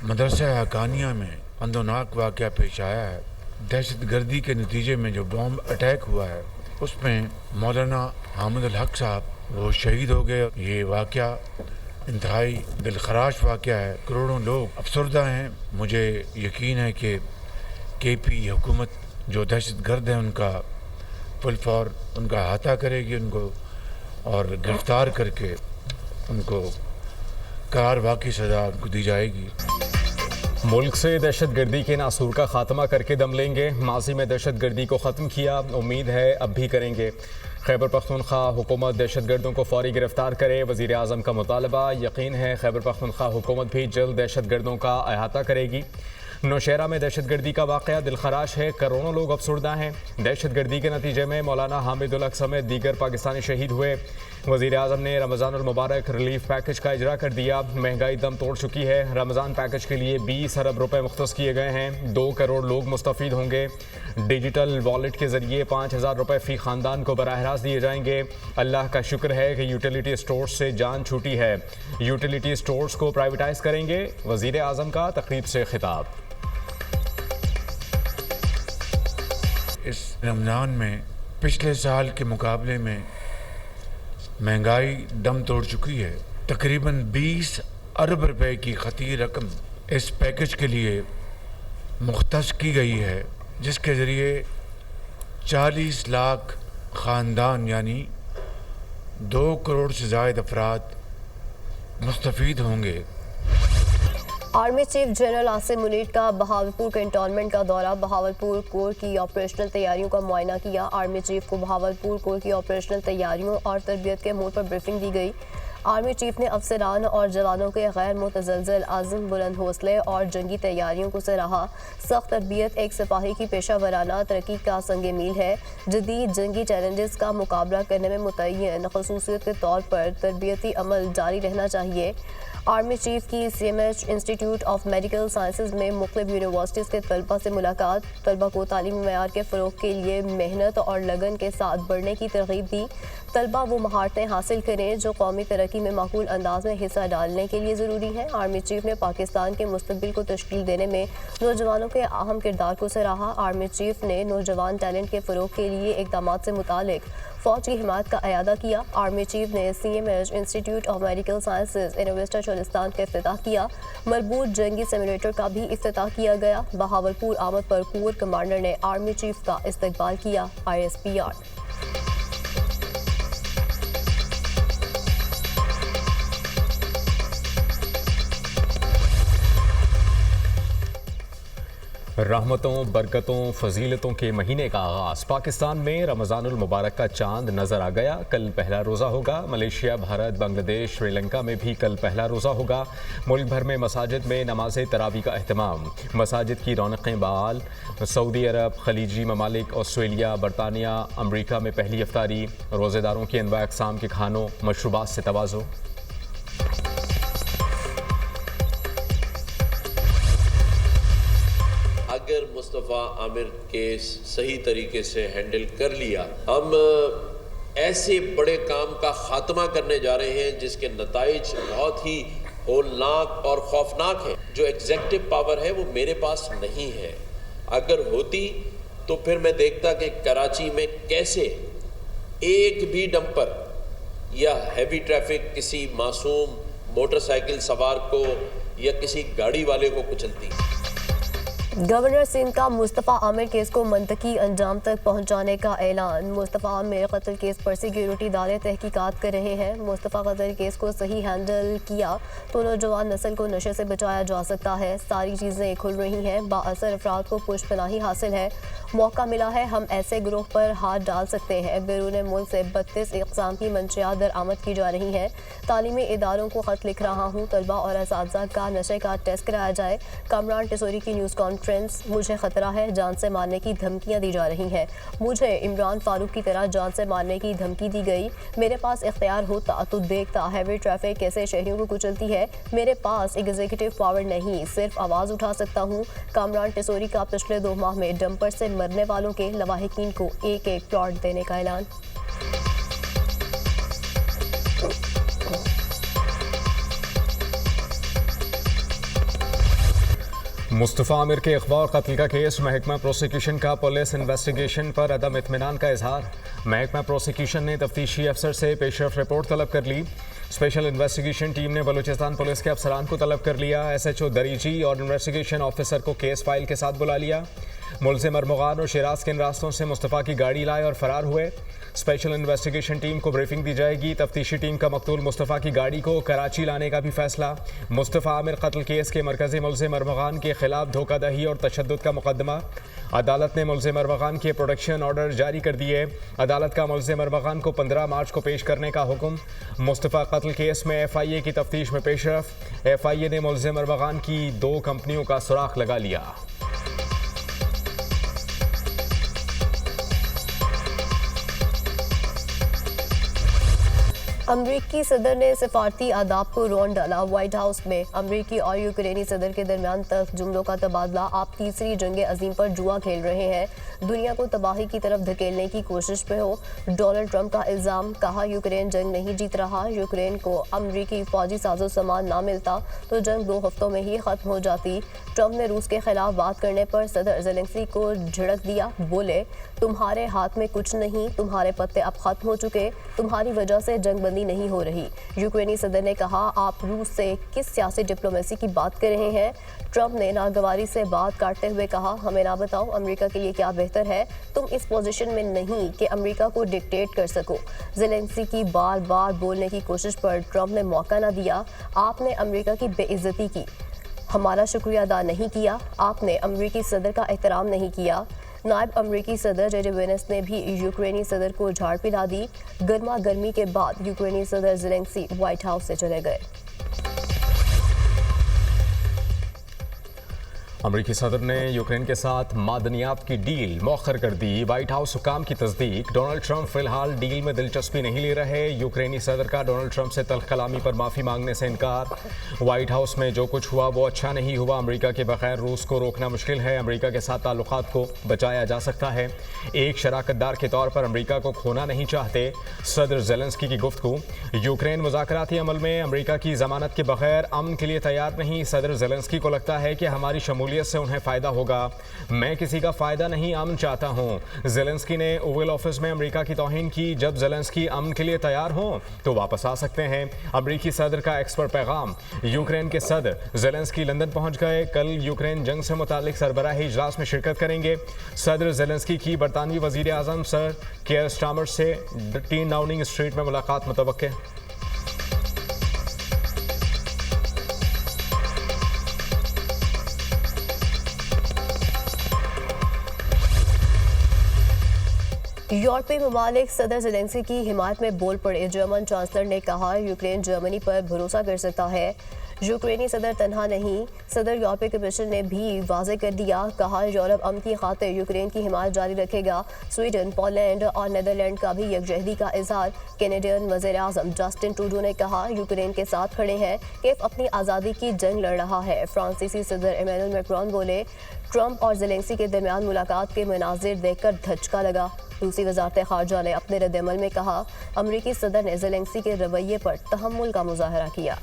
मदरसा हकानिया में अंदोनाक वाक़या पेश आया है। दहशत गर्दी के नतीजे में जो बॉम्ब अटैक हुआ है उसमें मौलाना हामिदुल हक साहब वो शहीद हो गए। ये वाक़या इंतहाई दिलखराश वाक़या है। करोड़ों लोग अफसरदा हैं। मुझे यकीन है कि KP हुकूमत जो दहशत गर्द है उनका फुलफौर उनका अहाता करेगी उनको और गिरफ़्तार करके उनको कार वाक़ई सज़ा उनको दी जाएगी। मुल्क से दहशत गर्दी के नासूर का खात्मा करके दम लेंगे। माजी में दहशत गर्दी को ख़त्म किया, उम्मीद है अब भी करेंगे। खैबर पख्तूनख्वा हुकूमत दहशत गर्दों को फौरी गिरफ्तार करे, वज़ीर आज़म का मुतालबा। यकीन है खैबर पख्तूनख्वा हुकूमत भी जल्द दहशत गर्दों का अहाता करेगी। नौशहरा में दहशत गर्दी का वाक़या दिलखराश है, करोड़ों लोग अफसरदा हैं। दहशत गर्दी के नतीजे में मौलाना हामिदुल हक समेत दीगर पाकिस्तानी शहीद हुए। वज़ीर आज़म ने रमज़ानुल मुबारक रिलीफ पैकेज का इजरा कर दिया। महंगाई दम तोड़ चुकी है। रमज़ान पैकेज के लिए 20 अरब रुपए मुख्तस किए गए हैं। 2 करोड़ लोग मुस्तफ़ीद होंगे। डिजिटल वॉलेट के ज़रिए 5,000 रुपये फ़ी ख़ानदान को बराह रास्त दिए जाएंगे। अल्लाह का शुक्र है कि यूटिलिटी स्टोर्स से जान छूटी है। यूटिलिटी स्टोर्स को प्राइवेटाइज़ करेंगे। वज़ीर आज़म का तक़रीब से खिताब। इस रमज़ान में पिछले साल के मुकाबले में महंगाई दम तोड़ चुकी है। तकरीबन 20 अरब रुपए की खती रकम इस पैकेज के लिए मुख्तस की गई है, जिसके ज़रिए 40 लाख ख़ानदान यानी 2 करोड़ से ज़ायद अफराद मुस्तफ़ीद होंगे। Army chief general Asim Munir का बहावलपुर कैंटोनमेंट का दौरा। बहावलपुर कोर की ऑपरेशनल तैयारियों का मुआयना किया। आर्मी चीफ को बहावलपुर कोर की ऑपरेशनल तैयारियों और तरबियत के मोड़ पर ब्रीफिंग दी गई। आर्मी चीफ ने अफसरान और जवानों के गैर मुतज़लज़ल आज़म, बुलंद हौसले और जंगी तैयारियों को सराहा। सख्त तरबियत एक सिपाही की पेशा वराना तरक्की का संग मील है। जदीद जंगी चैलेंजेस का मुकाबला करने में मुतय्यन खसूसियत के तौर पर तरबियती अमल जारी रहना चाहिए। आर्मी चीफ की CMH institute of medical sciences में मुख्तलिफ यूनिवर्सिटीज़ के तलबा से मुलाकात। तलबा को तालीमी मयार के फ़रोग़ के लिए मेहनत और लगन के साथ बढ़ने की तरग़ीब दी। तलबा वो महारतें हासिल करें जो कौमी तरक्की में माकूल अंदाज में हिस्सा डालने के लिए ज़रूरी हैं। आर्मी चीफ ने पाकिस्तान के मुस्तक़बिल को तश्कील देने में नौजवानों के अहम किरदार को सराहा। आर्मी चीफ ने नौजवान टैलेंट के फ़रोग़ के लिए इक़दामात से मुतालिक फ़ौज की हिमायत का अयादा किया। आर्मी चीफ ने CMH institute of medical sciences Innovista Cholistan का इफ्तिताह किया। मरबूत जंगी सिमुलेटर का भी इफ्तिताह किया गया। बहावलपुर आमद पर कोर कमांडर ने आर्मी चीफ का इस्तकबाल किया। ISPR। रहमतों, बरकतों, फजीलतों के महीने का आगाज़। पाकिस्तान में रमज़ानुल मुबारक का चांद नज़र आ गया। कल पहला रोज़ा होगा। मलेशिया, भारत, बांग्लादेश, श्रीलंका में भी कल पहला रोज़ा होगा। मुल्क भर में मसाजिद में नमाज तरावी का अहतमाम। मसाजिद की रौनकें बहाल। सऊदी अरब, खलीजी ममालिक, ऑस्ट्रेलिया, बरतानिया, अमरीका में पहली इफ्तारी। रोज़ेदारों की अनवा अक़साम के खानों, मशरूबात से तवाज़ो। अगर मुस्तफ़ा आमिर केस सही तरीके से हैंडल कर लिया, हम ऐसे बड़े काम का खात्मा करने जा रहे हैं जिसके नताइज बहुत ही होलनाक और खौफनाक हैं। जो एग्जेक्टिव पावर है वो मेरे पास नहीं है। अगर होती तो फिर मैं देखता कि कराची में कैसे एक भी डंपर या हैवी ट्रैफिक किसी मासूम मोटरसाइकिल सवार को या किसी गाड़ी वाले को कुचलती। गवर्नर सिंध का मुस्तफ़ा आमिर केस को मंतकी अंजाम तक पहुंचाने का ऐलान। मुस्तफ़ा आमिर कत्ल केस पर सिक्योरिटी इदारे तहकीकात कर रहे हैं। मुस्तफ़ा कत्ल केस को सही हैंडल किया तो नौजवान नस्ल को नशे से बचाया जा सकता है। सारी चीज़ें खुल रही हैं। बाअसर अफराद को पुष्पनाही हासिल है। मौका मिला है, हम ऐसे ग्रोह पर हाथ डाल सकते हैं। बैरून मुल्क से 32 इक़साम की मंशियात दरामद की जा रही हैं। तालीमी इदारों को ख़त लिख रहा हूँ, तलबा और असातिज़ा का नशे का टेस्ट कराया जाए। कामरान टिसोरी की न्यूज़ कॉन्फ्रेंस। मुझे ख़तरा है, जान से मारने की धमकियाँ दी जा रही हैं। मुझे इमरान फारूक की तरह जान से मारने की धमकी दी गई। मेरे पास इख्तियार होता तो देखता हैवी ट्रैफिक कैसे शहरियों को कुचलती है। मेरे पास एग्जीक्यूटिव पावर नहीं, सिर्फ आवाज़ उठा सकता हूँ। कामरान टिसोरी का पिछले 2 माह में डंपर से मरने वालों के लवाहिकीन को एक प्लॉट देने का ऐलान। मुस्तफ़ा आमिर के अगवा और कत्ल का केस, महकमा प्रोसिक्यूशन का पुलिस इन्वेस्टिगेशन पर अदम इत्मीनान का इजहार। महकमा प्रोसिक्यूशन ने तफ्तीशी अफसर से पेशरफ रिपोर्ट तलब कर ली। स्पेशल इन्वेस्टिगेशन टीम ने बलूचिस्तान पुलिस के अफसरान को तलब कर लिया। SHO दरीजी और इन्वेस्टिगेशन ऑफिसर को केस फाइल के साथ बुला लिया। मुलज़िम अरमगान और शिराज के इन रास्तों से मुस्तफ़ा की गाड़ी लाए और फरार हुए। स्पेशल इन्वेस्टिगेशन टीम को ब्रीफिंग दी जाएगी। तफ्तीशी टीम का मकतूल मुस्तफ़ा की गाड़ी को कराची लाने का भी फैसला। मुस्तफ़ा आमिर कत्ल केस के मरकज़ी मुलज़िम अरमगान के खिलाफ धोखाधड़ी और तशद्दुद का मुकदमा। अदालत ने मुलज़िम अरमगान के प्रोटेक्शन ऑर्डर जारी कर दिए। अदालत का मुलज़िम अरमगान को 15 मार्च को पेश करने का हुक्म। मुस्तफ़ा कत्ल केस में FIA की तफ्तीश में पेशरफ। FIA ने मुलज़िम अरमगान की 2 कंपनियों का सुराख लगा लिया। अमरीकी सदर ने सफारती आदाब को रौंद डाला। व्हाइट हाउस में अमरीकी और यूक्रेनी सदर के दरमियान तक जुमलों का तबादला। आप तीसरी जंग अजीम पर जुआ खेल रहे हैं, दुनिया को तबाही की तरफ धकेलने की कोशिश पे हो। डोनाल्ड ट्रंप का इल्ज़ाम, कहा यूक्रेन जंग नहीं जीत रहा। यूक्रेन को अमरीकी फौजी साजो सामान ना मिलता तो जंग 2 हफ्तों में ही ख़त्म हो जाती। ट्रंप ने रूस के खिलाफ बात करने पर सदर ज़ेलेंस्की को झिड़क दिया। बोले, तुम्हारे हाथ में कुछ नहीं, तुम्हारे पत्ते अब ख़त्म हो चुके, तुम्हारी वजह से जंग नहीं हो रही। यूक्रेनी सदर ने कहा, आप रूस से किस सियासी डिप्लोमेसी की बात कर रहे हैं। ट्रंप ने नागवारी से बात काटते हुए कहा, हमें ना बताओ अमेरिका के लिए क्या बेहतर है, तुम इस पोजीशन में नहीं कि अमेरिका को डिक्टेट कर सको। ज़ेलेंस्की की बार बार बोलने की कोशिश पर ट्रंप ने मौका ना दिया। आपने अमेरिका की बेइज्जती की, हमारा शुक्रिया अदा नहीं किया, आपने अमेरिकी सदर का एहतराम नहीं किया। नायब अमरीकी सदर JD Vance ने भी यूक्रेनी सदर को झाड़ पिला दी। गर्मा गर्मी के बाद यूक्रेनी सदर ज़ेलेंस्की व्हाइट हाउस से चले गए। अमरीकी सदर ने यूक्रेन के साथ मादनियात की डील मौखर कर दी। व्हाइट हाउस हुकाम की तस्दीक। डोनाल्ड ट्रंप फिलहाल डील में दिलचस्पी नहीं ले रहे। यूक्रेनी सदर का डोनाल्ड ट्रंप से तल्ख कलामी पर माफ़ी मांगने से इनकार। व्हाइट हाउस में जो कुछ हुआ वो अच्छा नहीं हुआ। अमरीका के बगैर रूस को रोकना मुश्किल है। अमरीका के साथ ताल्लुकात को बचाया जा सकता है। एक शराकतदार के तौर पर अमरीका को खोना नहीं चाहते, सदर ज़ेलेंस्की की गुफ्तगू। यूक्रेन मुज़ाकराती अमल में अमरीका की ज़मानत के बगैर अमन के लिए तैयार नहीं। सदर ज़ेलेंस्की को लगता है कि हमारी शमूलियत से उन्हें फ़ायदा होगा। मैं किसी का फ़ायदा नहीं, अमन चाहता हूँ। ज़ेलेंस्की ने ओवल ऑफिस में अमेरिका की तौहीन की। जब ज़ेलेंस्की अमन के लिए तैयार हों तो वापस आ सकते हैं। अमरीकी सदर का एक्सपर्ट पैगाम। यूक्रेन के सदर ज़ेलेंस्की लंदन पहुँच गए। कल यूक्रेन जंग से मुतालिक सरबराही इजलास में शिरकत करेंगे। सदर ज़ेलेंस्की की बरतानवी वज़ीर आज़म सर केयर स्टार्मर से 10 डाउनिंग स्ट्रीट में मुलाकात मुतवक्के। यूरोपीय ममालिक सदर ज़ेलेंस्की की हिमायत में बोल पड़े। जर्मन चांसलर ने कहा, यूक्रेन जर्मनी पर भरोसा कर सकता है। यूक्रेनी सदर तनहा नहीं, सदर यूरोपीय कमीशन ने भी वाज़ेह कर दिया। कहा, यूरोप अमन की खातिर यूक्रेन की हिमायत जारी रखेगा। स्वीडन, पोलैंड और नीदरलैंड का भी यकजहती का इजहार। कैनेडियन वज़ीर आज़म जस्टिन ट्रूडो ने कहा, यूक्रेन के साथ खड़े हैं, कैफ अपनी आज़ादी की जंग लड़ रहा है। फ्रांसीसी सदर इमैनुअल मैक्रोन बोले, ट्रंप और ज़ेलेंस्की के दरमियान मुलाकात के मनाजिर देखकर धचका लगा। रूसी वज़ारत ख़ारजा ने अपने रद्द-ए-अमल में कहा, अमरीकी सदर ने ज़ेलेंस्की के रवैये पर तहम्मुल का मुज़ाहरा किया।